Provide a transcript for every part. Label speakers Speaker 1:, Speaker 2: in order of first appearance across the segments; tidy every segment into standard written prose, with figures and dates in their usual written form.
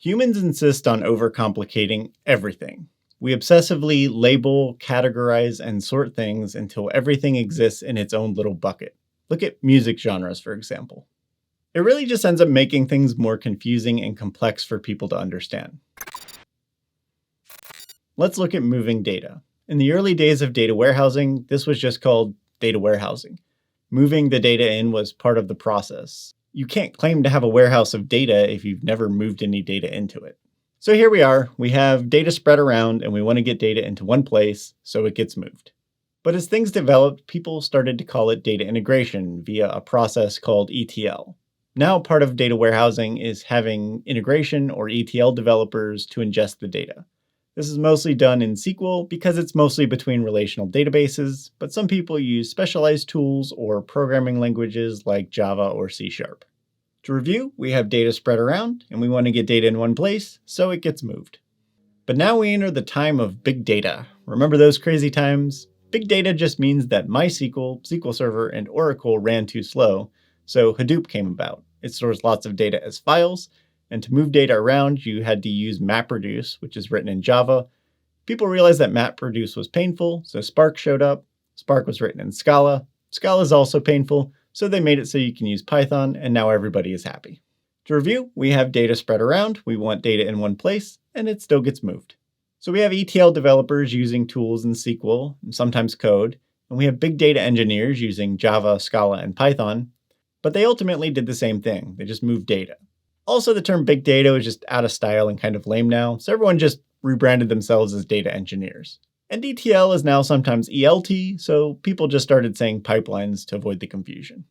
Speaker 1: Humans insist on overcomplicating everything. We obsessively label, categorize, and sort things until everything exists in its own little bucket. Look at music genres, for example. It really just ends up making things more confusing and complex for people to understand. Let's look at moving data. In the early days of data warehousing, this was just called data warehousing. Moving the data in was part of the process. You can't claim to have a warehouse of data if you've never moved any data into it. So here we are, we have data spread around and we want to get data into one place, so it gets moved. But as things developed, people started to call it data integration via a process called ETL. Now part of data warehousing is having integration or ETL developers to ingest the data. This is mostly done in SQL because it's mostly between relational databases, but some people use specialized tools or programming languages like Java or C#. To review, we have data spread around, and we want to get data in one place, so it gets moved. But now we enter the time of big data. Remember those crazy times? Big data just means that MySQL, SQL Server, and Oracle ran too slow, so Hadoop came about. It stores lots of data as files, and to move data around, you had to use MapReduce, which is written in Java. People realized that MapReduce was painful, so Spark showed up. Spark was written in Scala. Scala is also painful, so they made it so you can use Python, and now everybody is happy. To review, we have data spread around, we want data in one place, and it still gets moved. So we have ETL developers using tools in SQL, and sometimes code, and we have big data engineers using Java, Scala, and Python, but they ultimately did the same thing. They just moved data. Also, the term big data is just out of style and kind of lame now, so everyone just rebranded themselves as data engineers. And ETL is now sometimes ELT, so people just started saying pipelines to avoid the confusion.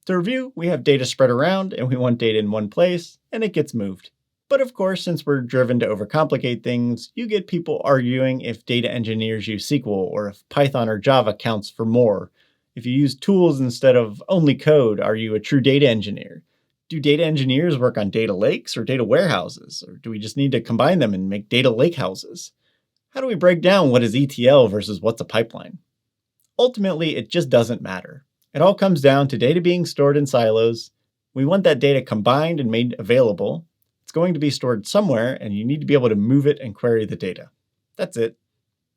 Speaker 1: To review, we have data spread around, and we want data in one place, and it gets moved. But of course, since we're driven to overcomplicate things, you get people arguing if data engineers use SQL, or if Python or Java counts for more. If you use tools instead of only code, are you a true data engineer? Do data engineers work on data lakes or data warehouses? Or do we just need to combine them and make data lakehouses? How do we break down what is ETL versus what's a pipeline? Ultimately, it just doesn't matter. It all comes down to data being stored in silos. We want that data combined and made available. It's going to be stored somewhere, and you need to be able to move it and query the data. That's it.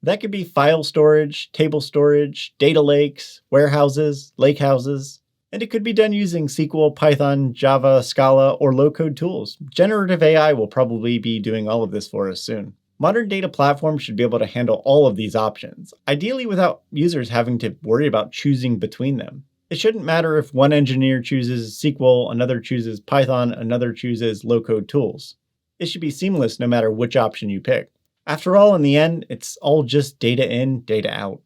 Speaker 1: That could be file storage, table storage, data lakes, warehouses, lakehouses. And it could be done using SQL, Python, Java, Scala, or low-code tools. Generative AI will probably be doing all of this for us soon. Modern data platforms should be able to handle all of these options, ideally without users having to worry about choosing between them. It shouldn't matter if one engineer chooses SQL, another chooses Python, another chooses low-code tools. It should be seamless no matter which option you pick. After all, in the end, it's all just data in, data out.